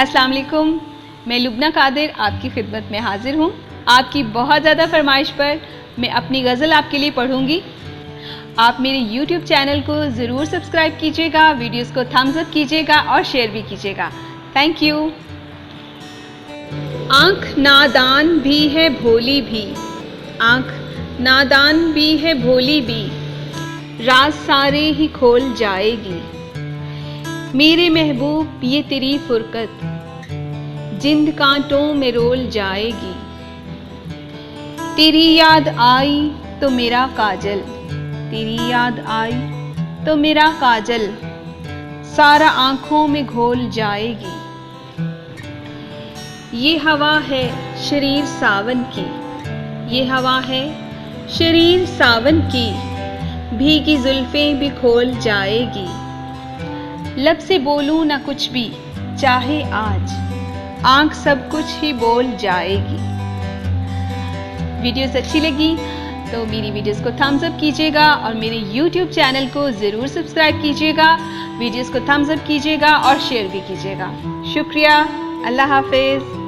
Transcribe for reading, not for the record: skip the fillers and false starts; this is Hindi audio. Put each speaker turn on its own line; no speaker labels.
अस्सलाम वालेकुम, मैं लुबना कादिर आपकी खिदमत में हाजिर हूँ। आपकी बहुत ज़्यादा फरमाइश पर मैं अपनी गज़ल आपके लिए पढ़ूँगी। आप मेरे YouTube चैनल को ज़रूर सब्सक्राइब कीजिएगा, वीडियोस को थम्स अप कीजिएगा और शेयर भी कीजिएगा। Thank you. आँख नादान भी है भोली भी, आँख नादान भी है भोली भी, राज सारे ही खोल जाएगी। मेरे महबूब ये तेरी फुरकत जिंद कांटों में रोल जाएगी। तेरी याद आई तो मेरा काजल, तेरी याद आई तो मेरा काजल सारा आंखों में घोल जाएगी। ये हवा है शरीर सावन की, ये हवा है शरीर सावन की, भीगी जुल्फें भी खोल जाएगी। लब से बोलूं ना कुछ भी चाहे आज, आंख सब कुछ ही बोल जाएगी। वीडियोस अच्छी लगी तो मेरी वीडियोस को थम्स अप कीजिएगा और मेरे YouTube चैनल को ज़रूर सब्सक्राइब कीजिएगा, वीडियोस को थम्स अप कीजिएगा और शेयर भी कीजिएगा। शुक्रिया। अल्लाह हाफिज़।